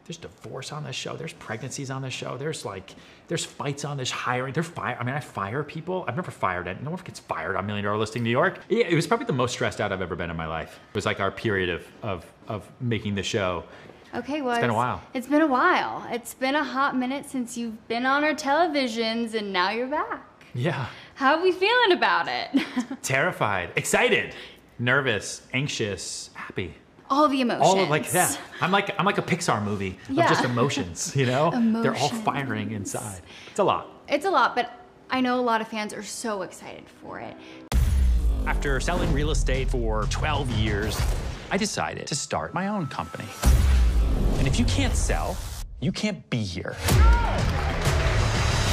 There's divorce on this show. There's pregnancies on this show. There's fights on this hiring. I fire people. I've never fired it. No one gets fired on $1 Million Listing New York. Yeah, it was probably the most stressed out I've ever been in my life. It was like our period of making the show. Okay, well, it's been a while. It's been a while. It's been a hot minute since you've been on our televisions, and now you're back. Yeah. How are we feeling about it? Terrified, excited, nervous, anxious, happy. All the emotions. All of like that. I'm like a Pixar movie of just emotions, you know? Emotions. They're all firing inside. It's a lot. It's a lot, but I know a lot of fans are so excited for it. After selling real estate for 12 years, I decided to start my own company. And if you can't sell, you can't be here.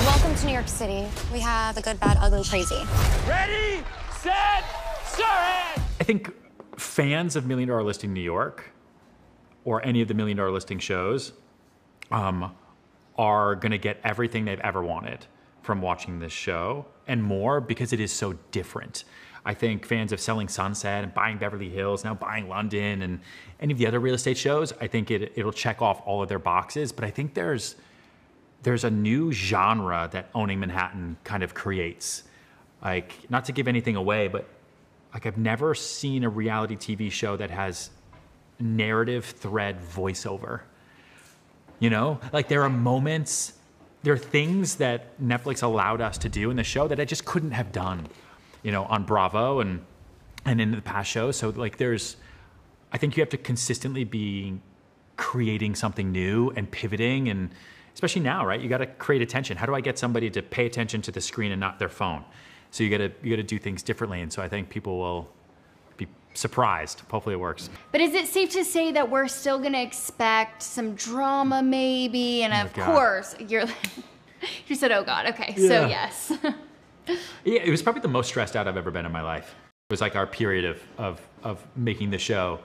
Welcome to New York City. We have the good, bad, ugly, crazy. Ready, set, Serhant! I think fans of $1 Million Listing New York or any of the $1 Million Listing shows are gonna get everything they've ever wanted from watching this show and more because it is so different. I think fans of Selling Sunset and Buying Beverly Hills, now Buying London, and any of the other real estate shows, I think it'll check off all of their boxes. But I think there's a new genre that Owning Manhattan kind of creates. Like, not to give anything away, but like I've never seen a reality TV show that has narrative thread voiceover. You know, like there are moments, there are things that Netflix allowed us to do in the show that I just couldn't have done, you know, on Bravo and in the past shows. So like I think you have to consistently be creating something new and pivoting, and especially now, right? You got to create attention. How do I get somebody to pay attention to the screen and not their phone? So you got to do things differently. And so I think people will be surprised. Hopefully it works. But is it safe to say that we're still gonna expect some drama maybe? And of course, you said, oh God, okay, yeah. So yes. Yeah, it was probably the most stressed out I've ever been in my life. It was like our period of making the show.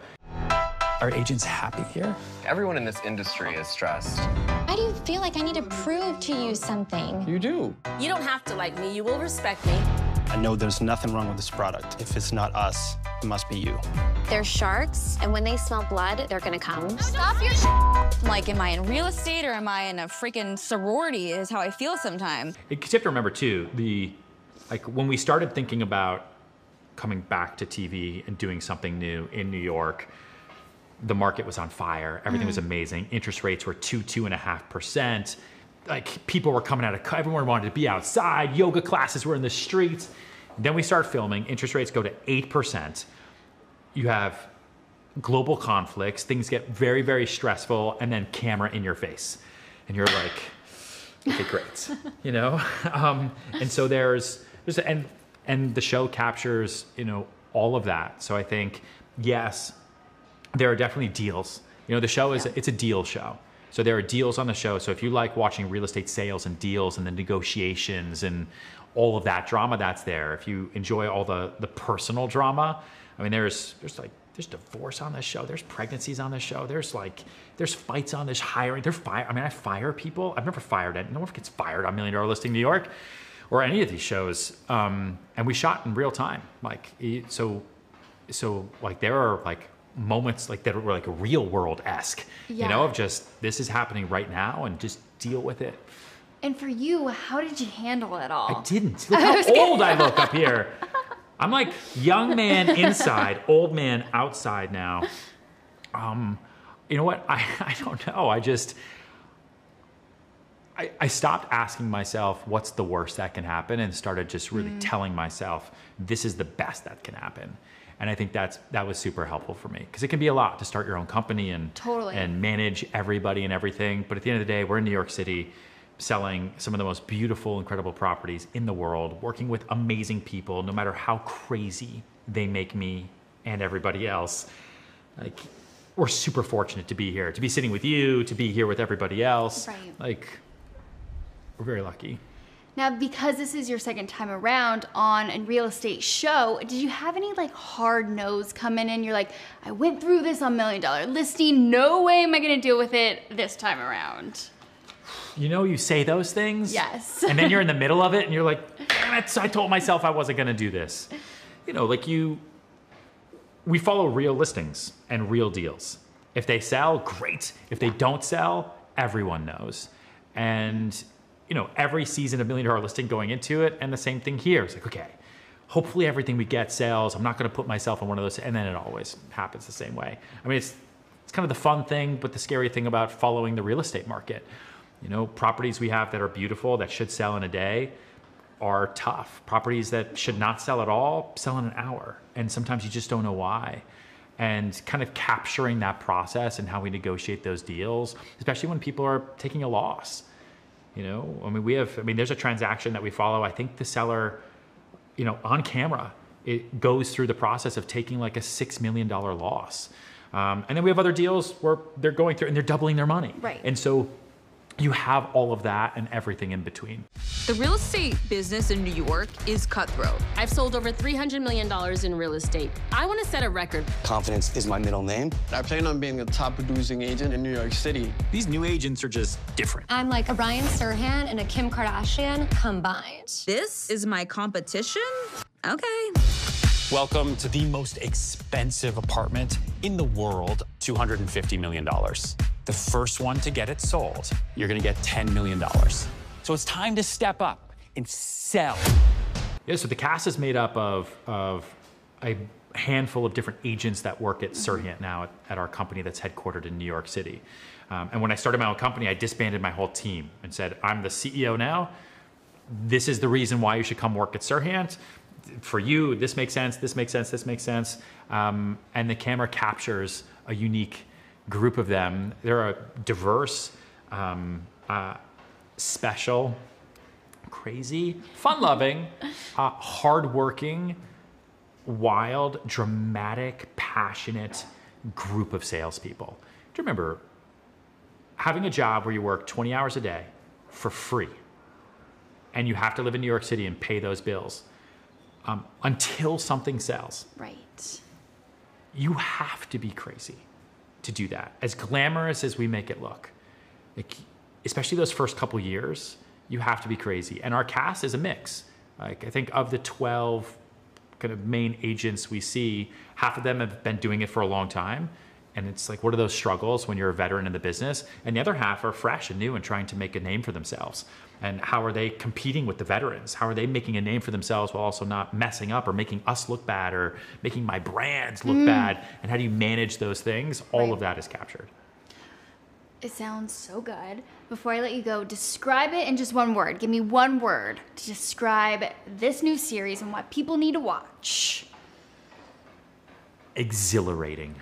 Are agents happy here? Everyone in this industry is stressed. Why do you feel like I need to prove to you something? You do. You don't have to like me. You will respect me. I know there's nothing wrong with this product. If it's not us, it must be you. They're sharks, and when they smell blood, they're gonna come. Stop your Like, am I in real estate or am I in a freaking sorority is how I feel sometimes. Because you have to remember too, when we started thinking about coming back to TV and doing something new in New York, the market was on fire. Everything was amazing. Interest rates were 2.5%. Like people were coming out of, everyone wanted to be outside. Yoga classes were in the streets. Then we start filming. Interest rates go to 8%. You have global conflicts. Things get very, very stressful, and then camera in your face, and you're like, okay, great, you know. And so and the show captures, you know, all of that. So I think yes. There are definitely deals. You know, the show it's a deal show. So there are deals on the show. So if you like watching real estate sales and deals and the negotiations and all of that drama, that's there. If you enjoy all the personal drama, I mean, there's divorce on this show. There's pregnancies on this show. There's fights on this hiring. I fire people. I've never fired it. No one gets fired on $1 Million Listing New York or any of these shows. And we shot in real time. Like, so like there are like moments like that were like real world-esque, you know, of just this is happening right now and just deal with it. And for you, how did you handle it all? I didn't. Look how old I look up here. I'm like young man inside, old man outside now. You know what? I don't know. I stopped asking myself what's the worst that can happen and started just really telling myself this is the best that can happen. And I think that was super helpful for me because it can be a lot to start your own company and manage everybody and everything. But at the end of the day, we're in New York City selling some of the most beautiful, incredible properties in the world, working with amazing people, no matter how crazy they make me and everybody else. Like, we're super fortunate to be here, to be sitting with you, to be here with everybody else. Right. Like, we're very lucky. Now, because this is your second time around on a real estate show, did you have any like hard no's coming in? You're like, I went through this on $1 Million Listing. No way am I gonna deal with it this time around. You know, you say those things. Yes. And then you're in the middle of it and you're like, damn it, I told myself I wasn't gonna do this. You know, like we follow real listings and real deals. If they sell, great. If they don't sell, everyone knows. And every season of $1 Million Listing going into it, and the same thing here. It's like, okay, hopefully everything we get sells. I'm not going to put myself in one of those, and then it always happens the same way. I mean, it's kind of the fun thing, but the scary thing about following the real estate market. Properties we have that are beautiful, that should sell in a day, are tough. Properties that should not sell at all, sell in an hour. And sometimes you just don't know why. And kind of capturing that process and how we negotiate those deals, especially when people are taking a loss. There's a transaction that we follow. I think the seller, on camera, it goes through the process of taking like a $6 million loss. And then we have other deals where they're going through and they're doubling their money. Right. And so you have all of that and everything in between. The real estate business in New York is cutthroat. I've sold over $300 million in real estate. I want to set a record. Confidence is my middle name. I plan on being a top producing agent in New York City. These new agents are just different. I'm like a Brian Serhant and a Kim Kardashian combined. This is my competition? Okay. Welcome to the most expensive apartment in the world, $250 million. The first one to get it sold, you're gonna get $10 million. So it's time to step up and sell. Yeah, so the cast is made up of a handful of different agents that work at Serhant now at our company that's headquartered in New York City. And when I started my own company, I disbanded my whole team and said, I'm the CEO now. This is the reason why you should come work at Serhant. For you, this makes sense, this makes sense, this makes sense. And the camera captures a unique group of them. They're a diverse, special, crazy, fun-loving, hardworking, wild, dramatic, passionate group of salespeople. Do you remember having a job where you work 20 hours a day for free and you have to live in New York City and pay those bills until something sells? Right. You have to be crazy to do that. As glamorous as we make it look, especially those first couple years, you have to be crazy. And our cast is a mix. I think of the 12 kind of main agents we see, half of them have been doing it for a long time. And it's like, what are those struggles when you're a veteran in the business? And the other half are fresh and new and trying to make a name for themselves. And how are they competing with the veterans? How are they making a name for themselves while also not messing up or making us look bad or making my brands look bad? And how do you manage those things? All of that is captured. It sounds so good. Before I let you go, describe it in just one word. Give me one word to describe this new series and what people need to watch. Exhilarating.